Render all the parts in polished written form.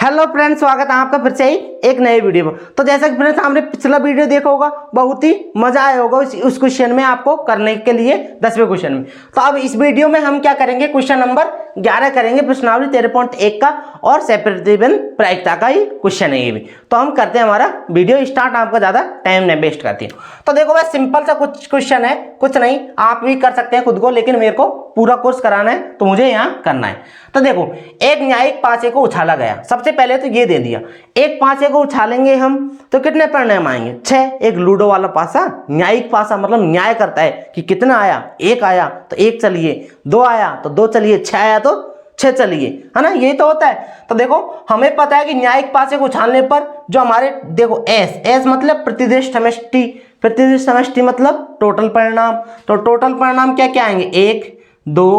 Hello friends, स्वागत है आपका फिर से ही एक नए वीडियो में। तो जैसा कि फ्रेंड्स हमने पिछला वीडियो देखा होगा, बहुत ही मजा आया होगा उस क्वेश्चन में आपको करने के लिए 10वें क्वेश्चन में। तो अब इस वीडियो में हम क्या करेंगे, क्वेश्चन नंबर 11 करेंगे, प्रश्नावली 13.1 का और सेपरेटिज्म प्रायिकता का ही क्वेश्चन है ये भी। तो हम करते हैं हमारा वीडियो स्टार्ट, आपका ज्यादा टाइम नहीं वेस्ट करती हूँ। तो देखो भाई, सिंपल सा कुछ क्वेश्चन है, कुछ नहीं, आप भी कर सकते हैं खुद को, लेकिन मेरे को पूरा कोर्स कराना है तो मुझे यहाँ करना है। तो देखो, एक न्यायिक पासे को उछाला गया। सबसे पहले तो ये दे दिया, एक पासे को उछालेंगे हम तो कितने परिणाम आएंगे? 6। एक लूडो वाला पासा, न्यायिक पासा मतलब न्याय करता है कि कितना आया, 1 आया तो 1 चलिए, 2 आया तो 2 चलिए, 6 आया तो 6 चलिए, है ना, यही तो होता है। तो देखो, हमें पता है कि न्यायिक पासे को उछालने पर जो हमारे, देखो एस मतलब प्रतिदिश समष्टि, प्रतिदिश समष्टि मतलब टोटल परिणाम। तो टोटल परिणाम क्या क्या आएंगे? 1 2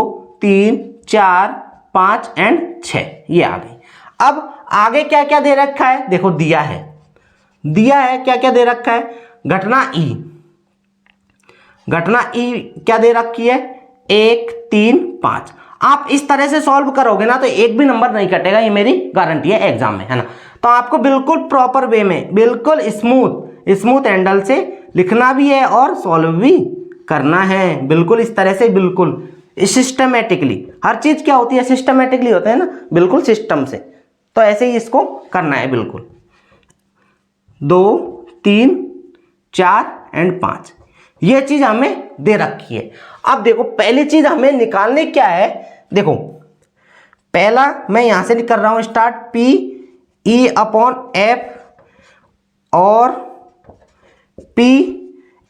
3 4 5 एंड 6, ये आ गई। अब आगे क्या क्या दे रखा है? देखो दिया है क्या क्या दे रखा है? घटना ई क्या दे रखी है? 1 3 5। आप इस तरह से सॉल्व करोगे ना तो एक भी नंबर नहीं कटेगा, ये मेरी गारंटी है एग्जाम में, है ना। तो आपको बिल्कुल प्रॉपर वे में, बिल्कुल स्मूथ हैंडल से लिखना भी है और सॉल्व भी करना है, बिल्कुल इस तरह से, बिल्कुल सिस्टमेटिकली। हर चीज क्या होती है? सिस्टमेटिकली होता है ना, बिल्कुल सिस्टम से। तो ऐसे ही इसको करना है, बिल्कुल 2 3 4 एंड 5, ये चीज हमें दे रखी है। अब देखो, पहली चीज हमें निकालने क्या है? देखो, पहला मैं यहां से कर रहा हूं start, P E upon F और पी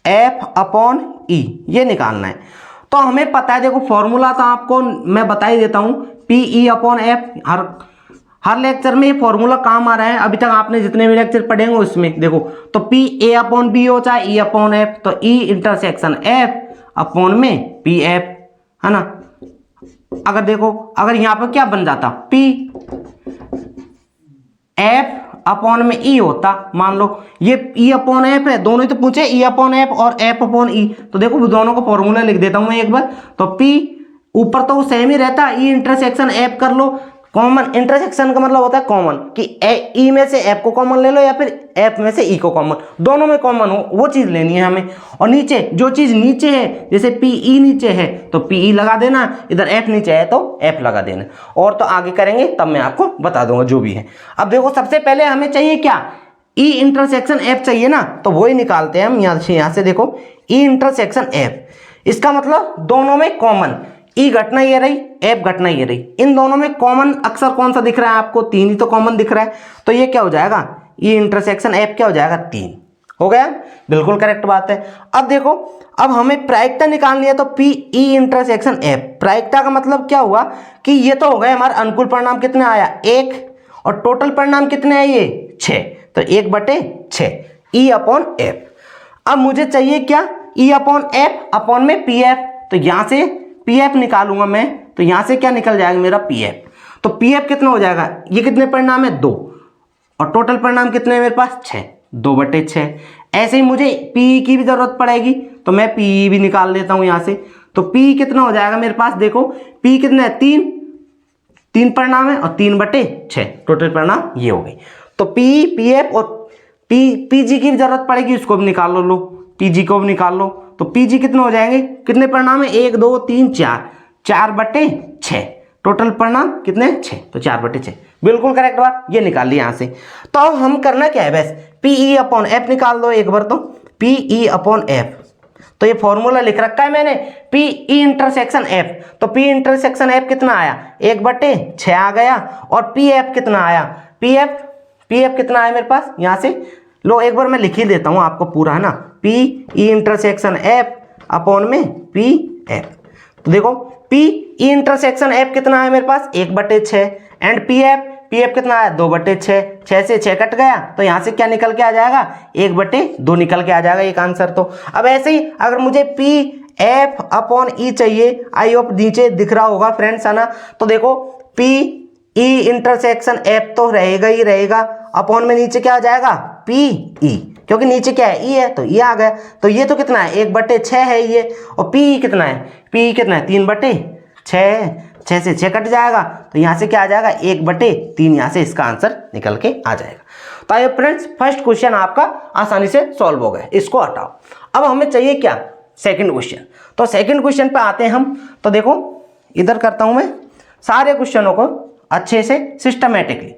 एफ अपॉन ई, ये निकालना है। तो हमें पता है, देखो फॉर्मूला तो आपको मैं बता ही देता हूं, पी ई अपॉन एफ, हर लेक्चर में ये फॉर्मूला काम आ रहा है। अभी तक आपने जितने भी लेक्चर पढ़े होंगे उसमें देखो, तो पी ए अपॉन बी हो चाहे ई अपॉन एफ, तो ई इंटरसेक्शन एफ अपॉन में पी एफ, है ना। अगर देखो, अगर यहां पर क्या बन जाता, पी एफ अपॉन में ई होता, मान लो ये ई अपॉन एफ है, दोनों ही तो पूछे, ई अपॉन एफ और एफ अपॉन ई। तो देखो दोनों को फॉर्मूला लिख देता हूं मैं एक बार। तो पी ऊपर तो सेम ही रहता, ई इंटरसेक्शन एफ कर लो, कॉमन इंटरसेक्शन का मतलब होता है कॉमन, कि ई में से एफ को कॉमन ले लो या फिर एफ में से ई को कॉमन, दोनों में कॉमन हो वो चीज लेनी है हमें। और नीचे जो चीज नीचे है, जैसे पी ई नीचे है तो पी ई लगा देना, इधर एफ नीचे है तो एफ लगा देना। और तो आगे करेंगे तब मैं आपको बता दूंगा जो भी है। अब देखो, सबसे पहले हमें चाहिए क्या? ई इंटरसेक्शन एफ चाहिए ना, तो वो ही निकालते हैं हम यहां से। देखो, ई इंटरसेक्शन एफ, इसका मतलब दोनों में कॉमन, ई घटना ये रही, एफ घटना ये रही, इन दोनों में कॉमन अक्सर कौन सा दिख रहा है आपको? 3 ही तो कॉमन दिख रहा है। तो ये क्या हो जाएगा? ई इंटरसेक्शन एफ क्या हो जाएगा? 3 हो गया, बिल्कुल करेक्ट बात है। अब देखो, अब हमें प्रायिकता निकालनी है, तो पी ई इंटरसेक्शन एफ, प्रायिकता का मतलब क्या हुआ कि ये तो हो गए हमारे अनुकूल परिणाम कितने आया? 1, और टोटल परिणाम कितने आए? ये 6, तो 1/6 ई अपॉन एफ। अब मुझे चाहिए क्या? ई अपॉन एफ अपॉन में पी एफ, तो यहां से पी एफ निकालूंगा मैं, तो यहां से क्या निकल जाएगा मेरा? P F. तो पी एफ कितना हो जाएगा? ये कितने परिणाम है? 2, और टोटल परिणाम कितने हैं मेरे पास? 6, 2/6। ऐसे ही मुझे पी की भी जरूरत पड़ेगी, तो मैं पी भी निकाल लेता हूं यहां से। तो पी कितना हो जाएगा मेरे पास? देखो, पी कितना है? 3 परिणाम है, और 3/6 टोटल परिणाम ये हो गई। तो पी एफ और पी जी की भी जरूरत पड़ेगी, उसको भी निकाल लो, पी जी को भी निकाल लो। तो पी जी कितने हो जाएंगे? कितने परिणाम है? 1 2 3 4, 4/6 टोटल परिणाम कितने? 6, तो 4/6, बिल्कुल करेक्ट बात, ये निकाल लिया यहां से। तो अब हम करना क्या है? बस पी ई अपॉन एफ निकाल दो एक बार, तो पी ई अपॉन एफ, तो ये फॉर्मूला लिख रखा है मैंने, पी ई इंटरसेक्शन एफ। तो पी इंटरसेक्शन एफ कितना आया? 1/6 आ गया। और पी एफ कितना आया? पी एफ कितना आया मेरे पास? यहां से लो, एक बार मैं लिख ही देता हूं आपको पूरा, है ना। P E intersection F upon में पी एफ। तो देखो, पी ई इंटरसेक्शन एफ कितना है मेरे पास? 1/6, एंड पी एफ कितना है? 2/6, 6 से 6 कट गया, तो यहां से क्या निकल के आ जाएगा? 1/2 निकल के आ जाएगा एक आंसर। तो अब ऐसे ही अगर मुझे पी एफ अपॉन ई चाहिए, आई होप नीचे दिख रहा होगा फ्रेंड्स, है ना। तो देखो, पी ई इंटरसेक्शन एफ तो रहेगा ही रहेगा, अपॉन में नीचे क्या आ जाएगा? पी ई, क्योंकि नीचे क्या है? ई है, तो ई आ गया। तो ये तो कितना है? 1/6 है ये, और पी कितना है? पी कितना है? 3/6, 6 से 6 कट जाएगा, तो यहाँ से क्या आ जाएगा 1/3, यहाँ से इसका आंसर निकल के आ जाएगा। तो आइए फ्रेंड्स, फर्स्ट क्वेश्चन आपका आसानी से सॉल्व हो गया, इसको हटाओ। अब हमें चाहिए क्या, सेकंड क्वेश्चन। तो सेकंड क्वेश्चन पे आते हैं हम। तो देखो इधर करता हूं मैं सारे क्वेश्चनों को अच्छे से सिस्टमेटिकली।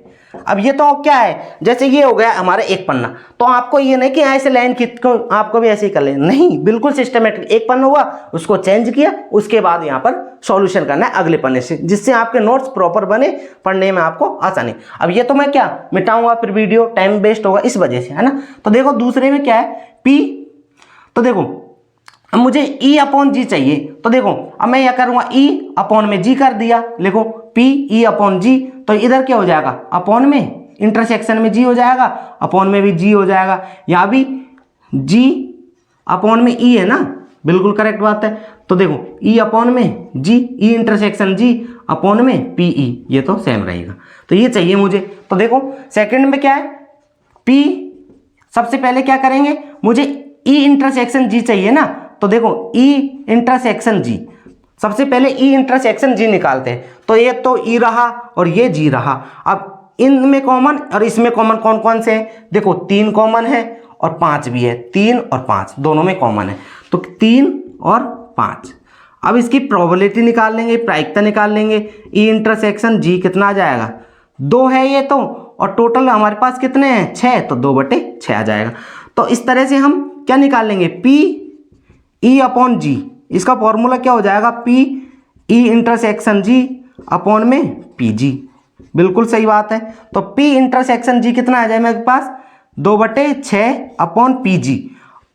अब ये तो क्या है, जैसे ये हो गया हमारा एक पन्ना, तो आपको ये नहीं कि ऐसे लाइन खींच को आपको भी ऐसे ही कर लेना, नहीं, बिल्कुल सिस्टमेटिक। एक पन्ना हुआ, उसको चेंज किया, उसके बाद यहाँ पर सॉल्यूशन करना है अगले पन्ने से, जिससे आपके नोट्स प्रॉपर बने, पढ़ने में आपको आसानी। अब ये तो मैं क्या मिटाऊंगा, फिर वीडियो टाइम वेस्ट होगा, इस वजह से, है ना। तो देखो दूसरे में क्या है, P। तो देखो अब मुझे E/G चाहिए, तो देखो अब मैं क्या करूंगा, E/G कर दिया, लिखो P E/G। तो इधर क्या हो जाएगा, अपॉन में इंटरसेक्शन में G हो जाएगा, अपॉन में भी G हो जाएगा, यहाँ भी G अपॉन में E है ना, बिल्कुल करेक्ट बात है। तो देखो E/G, E intersection G upon में PE, ये तो सेम रहेगा। तो ये चाहिए मुझे। तो देखो सेकंड में क्या है, P, सबसे पहले क्या करेंगे, मुझे E इंटरसेक्शन G चाहिए ना। तो देखो E इंटरसेक्शन G, सबसे पहले E इंटरसेक्शन G निकालते हैं। तो ये तो E रहा और ये G रहा। अब इनमें कॉमन और इसमें कॉमन कौन कौन से हैं, देखो 3 कॉमन है और 5 भी है, 3 और 5 दोनों में कॉमन है, तो 3 और 5। अब इसकी प्रोबेबिलिटी निकाल लेंगे, प्रायिकता निकाल लेंगे। E इंटरसेक्शन G कितना आ जाएगा, 2 है ये तो, और टोटल हमारे पास कितने हैं 6, तो 2/6 आ जाएगा। तो इस तरह से हम क्या निकाल लेंगे, P E/G, इसका फॉर्मूला क्या हो जाएगा, P E intersection G upon में PG, बिल्कुल सही बात है। तो P इंटरसेक्शन G कितना आ जाए मेरे पास, 2/6 अपॉन PG।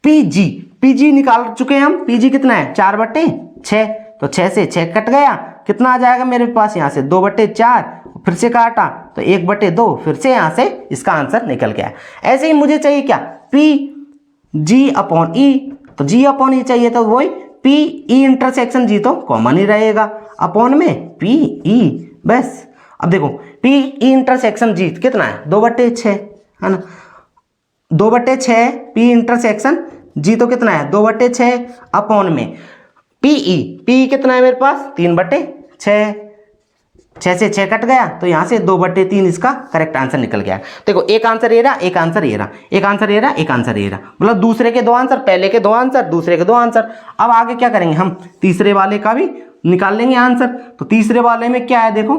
PG निकाल चुके हैं हम, PG कितना है 4/6, तो 6 से 6 कट गया, कितना आ जाएगा मेरे पास यहाँ से 2/4, फिर से काटा तो 1/2, फिर से यहाँ से इसका आंसर निकल गया। ऐसे ही मुझे चाहिए क्या, PG/E, तो G/E चाहिए, तो वही PE इंटरसेक्शन G तो कॉमन ही रहेगा, अपॉन में PE, बस। अब देखो PE इंटरसेक्शन G कितना है 2/6, है ना, 2/6 P इंटरसेक्शन G तो कितना है 2/6 अपॉन में PE कितना है मेरे पास 3/6, 6 से 6 कट गया, तो यहाँ से 2/3 इसका करेक्ट आंसर निकल गया। देखो एक आंसर ये रहा, एक आंसर ये रहा, एक आंसर ये रहा, एक आंसर ये रहा, मतलब दूसरे के 2 आंसर, पहले के 2 आंसर, दूसरे के 2 आंसर। अब आगे क्या करेंगे, हम तीसरे वाले का भी निकाल लेंगे आंसर। तो तीसरे वाले में क्या है, देखो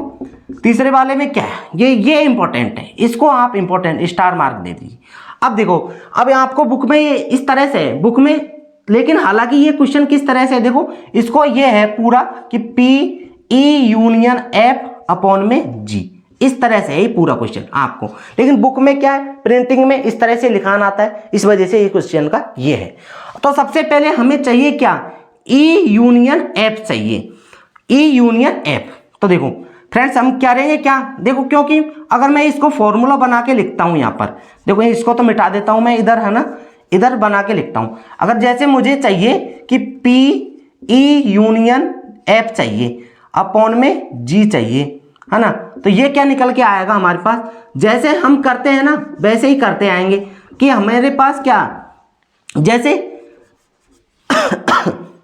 तीसरे वाले में क्या है, ये इंपॉर्टेंट है, इसको आप इंपॉर्टेंट स्टार मार्क दे दीजिए। अब देखो, अब आपको बुक में ये इस तरह से बुक में, लेकिन हालांकि ये क्वेश्चन किस तरह से, देखो इसको ये है पूरा कि PE यूनियन F अपॉन में G, इस तरह से है ये पूरा क्वेश्चन आपको, लेकिन बुक में क्या है, प्रिंटिंग में इस तरह से लिखाना आता है, इस वजह से ये क्वेश्चन का ये है। तो सबसे पहले हमें चाहिए क्या, E यूनियन F चाहिए, E यूनियन F। तो देखो फ्रेंड्स हम क्या रहेंगे क्या, देखो क्योंकि अगर मैं इसको फॉर्मूला बना के लिखता हूं, यहाँ पर देखो इसको तो मिटा देता हूं मैं इधर, है ना, इधर बना के लिखता हूं। अगर जैसे मुझे चाहिए कि PE यूनियन F चाहिए अपॉन में G चाहिए, है ना, तो ये क्या निकल के आएगा हमारे पास, जैसे हम करते हैं ना वैसे ही करते आएंगे कि हमारे पास क्या, जैसे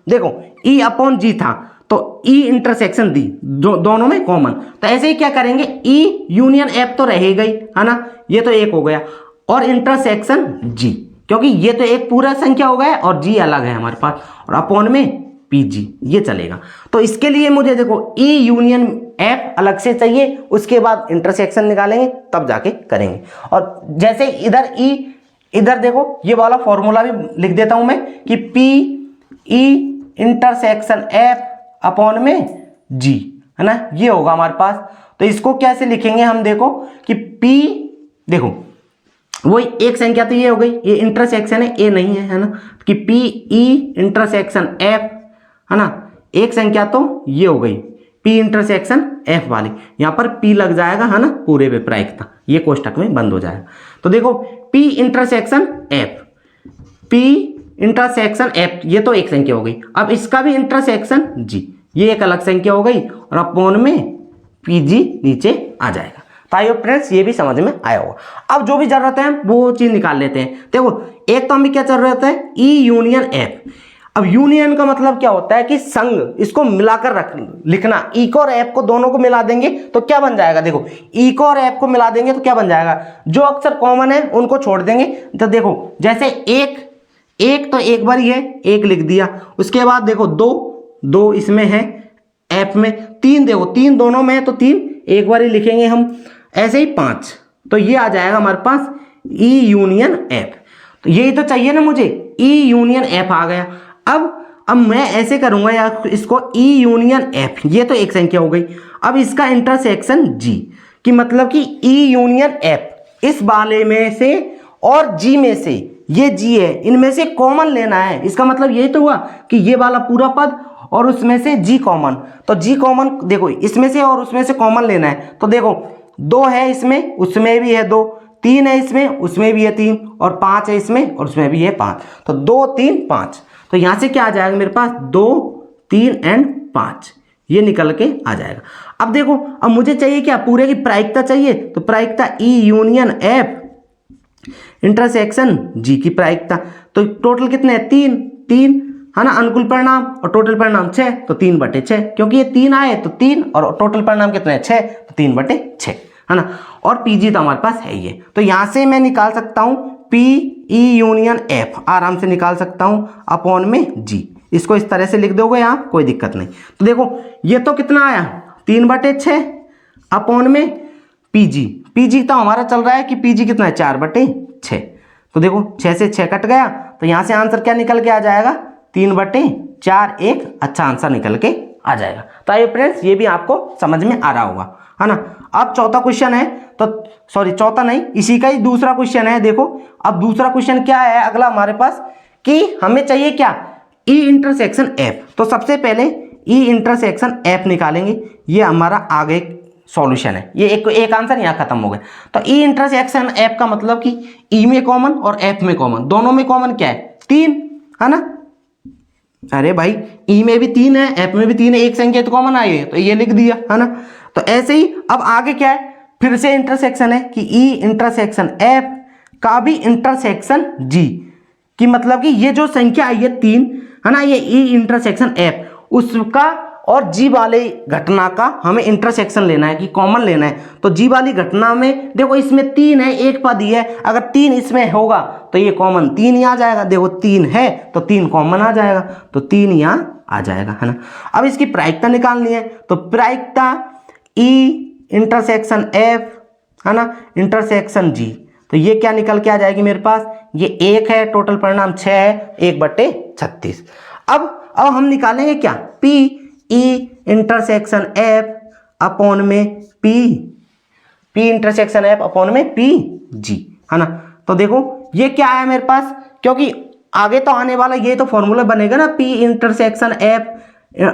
देखो E/G था, तो E इंटरसेक्शन D दोनों में कॉमन, तो ऐसे ही क्या करेंगे, E यूनियन F तो रहेगा ही, है ना, ये तो एक हो गया, और इंटरसेक्शन G, क्योंकि ये तो एक पूरा संख्या हो गया और G अलग है हमारे पास, और अपॉन में PG, ये चलेगा। तो इसके लिए मुझे देखो E यूनियन F अलग से चाहिए, उसके बाद इंटरसेक्शन निकालेंगे तब जाके करेंगे। और जैसे इधर E, इधर देखो ये वाला फॉर्मूला भी लिख देता हूं मैं कि PE इंटरसेक्शन F अपॉन में G, है ना, ये होगा हमारे पास। तो इसको कैसे लिखेंगे हम, देखो कि P, देखो वही एक संख्या तो ये हो गई, ये इंटरसेक्शन है, ए नहीं है ना, कि PE इंटरसेक्शन F, है ना, एक संख्या तो ये हो गई P इंटरसेक्शन F वाली, यहाँ पर P लग जाएगा, है ना, पूरे पे प्रायिकता, ये कोष्टक में बंद हो जाएगा। तो देखो P intersection F, P intersection F, ये तो एक संख्या हो गई। अब इसका भी इंटरसेक्शन G, ये एक अलग संख्या हो गई, और अपॉन में PG नीचे आ जाएगा। तो आइए फ्रेंड्स ये भी समझ में आया होगा। अब जो भी जरूरत है वो चीज निकाल लेते हैं। देखो एक तो हमें क्या जरूरत है, E यूनियन F। अब यूनियन का मतलब क्या होता है कि संग, इसको मिलाकर रख लिखना। ई को और एफ को दोनों को मिला देंगे तो क्या बन जाएगा, देखो ई को और एफ को मिला देंगे तो क्या बन जाएगा, जो अक्षर कॉमन है उनको छोड़ देंगे। तो देखो जैसे एक तो एक बार ही है, एक लिख दिया। उसके बाद देखो दो इसमें है एफ में, तीन देखो तीन दोनों में है तो तीन एक बार ही लिखेंगे हम। ऐसे ही 5, तो ये आ जाएगा हमारे पास ई यूनियन एफ। तो यही तो चाहिए ना मुझे, ई यूनियन एफ आ गया। अब मैं ऐसे करूंगा यार इसको ई यूनियन एफ, ये तो एक संख्या हो गई। अब इसका इंटरसेक्शन जी, कि मतलब कि ई यूनियन एफ इस वाले में से और जी में से, ये जी है, इनमें से कॉमन लेना है। इसका मतलब यही तो हुआ कि ये वाला पूरा पद और उसमें से जी कॉमन। तो जी कॉमन देखो इसमें से और उसमें से कॉमन लेना है। तो देखो 2 है इसमें, उसमें भी है 2, 3 है इसमें, उसमें भी है 3, और 5 है इसमें और उसमें भी है 5। तो 2 3 5, तो यहां से क्या आ जाएगा मेरे पास 2 3 एंड 5, ये निकल के आ जाएगा। अब देखो अब मुझे चाहिए क्या, पूरे की प्रायिकता चाहिए। तो प्रायिकता ई यूनियन एफ इंटरसेक्शन जी की प्रायिकता। तो टोटल कितने हैं, 3 है ना, अनुकूल परिणाम और टोटल परिणाम 6, तो 3/6, क्योंकि ये 3 आए तो 3 और टोटल परिणाम कितने हैं 6, तो 3/6 है ना। और पीजी तो हमारे पास है ये, तो यहां से मैं निकाल सकता हूं पी ई यूनियन एफ, आराम से निकाल सकता हूं अपॉन में जी। इसको इस तरह से लिख दोगे आप, कोई दिक्कत नहीं। तो देखो ये तो कितना आया 3/6 अपॉन में पीजी तो हमारा चल रहा है कि पीजी कितना है 4/6। तो देखो 6 से 6 कट गया, तो यहां से आंसर क्या निकल के आ जाएगा 3/4, एक अच्छा आंसर निकल के आ जाएगा। तो आइए फ्रेंड्स ये भी आपको समझ में आ रहा होगा, है ना। अब चौथा क्वेश्चन है, तो सॉरी चौथा नहीं, इसी का ही दूसरा क्वेश्चन है। देखो अब दूसरा क्वेश्चन क्या है अगला हमारे पास, कि हमें चाहिए क्या, ई इंटरसेक्शन एफ। तो सबसे पहले ई इंटरसेक्शन एफ निकालेंगे, ये हमारा आगे सॉल्यूशन है। ये एक आंसर यहाँ खत्म हो गया। तो ई इंटरसेक्शन एफ का मतलब कि ई में कॉमन और एफ में कॉमन, दोनों में कॉमन क्या है 3, है ना। अरे भाई ई में भी 3 है, एफ में भी 3 है, एक संख्या तो कॉमन आई है, तो ये लिख दिया, है ना। तो ऐसे ही अब आगे क्या है, फिर से इंटरसेक्शन है कि ई इंटरसेक्शन एफ का भी इंटरसेक्शन जी, कि मतलब कि ये जो संख्या आई है 3, है ना, ये ई इंटरसेक्शन एफ उसका और जी वाले घटना का हमें इंटरसेक्शन लेना है, कि कॉमन लेना है। तो जी वाली घटना में देखो इसमें 3 है, एक पद ही है, अगर 3 इसमें होगा तो ये कॉमन 3 ही आ जाएगा। देखो 3 है तो 3 कॉमन आ जाएगा, तो 3 यहाँ आ जाएगा, है ना। अब इसकी प्रायिकता निकालनी है, तो प्रायिकता ई इंटरसेक्शन एफ, है ना, इंटरसेक्शन जी। तो ये क्या निकल के आ जाएगी मेरे पास, ये 1 है, टोटल परिणाम 6 है, 1/36। अब हम निकालेंगे क्या, P E intersection F upon में पी इंटरसेक्शन एफ अपॉन में पी जी, है ना। तो देखो ये क्या आया मेरे पास, क्योंकि आगे तो आने वाला ये तो फॉर्मूला बनेगा ना, पी इंटरसेक्शन एफ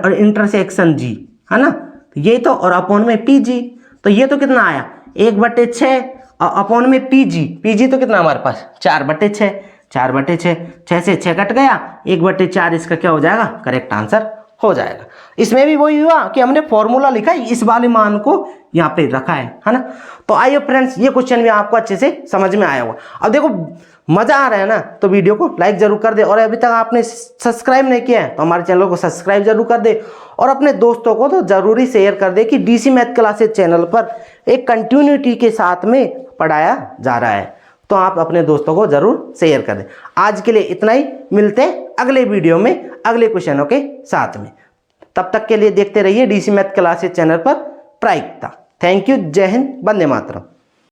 इंटरसेक्शन जी, है ना, ये तो, और अपॉन में पी जी। तो ये तो कितना आया 1/6 अपॉन में पी जी तो कितना हमारे पास 4/6, 6 से 6 कट गया, 1/4 इसका क्या हो जाएगा, करेक्ट आंसर हो जाएगा। इसमें भी वही हुआ कि हमने फॉर्मूला लिखा है, इस वाले मान को यहाँ पे रखा है ना। तो आइए फ्रेंड्स ये क्वेश्चन भी आपको अच्छे से समझ में आया होगा। अब देखो मजा आ रहा है ना, तो वीडियो को लाइक जरूर कर दे, और अभी तक आपने सब्सक्राइब नहीं किया है तो हमारे चैनल को सब्सक्राइब जरूर कर दे, और अपने दोस्तों को तो जरूरी शेयर कर दे कि डीसी मैथ क्लासेस चैनल पर एक कंटिन्यूटी के साथ में पढ़ाया जा रहा है। तो आप अपने दोस्तों को जरूर शेयर कर दें। आज के लिए इतना ही, मिलते हैं अगले वीडियो में अगले क्वेश्चनों के साथ में। तब तक के लिए देखते रहिए डीसी मैथ क्लासेस चैनल पर प्रायिकता। थैंक यू, जय हिंद, वंदे मातरम।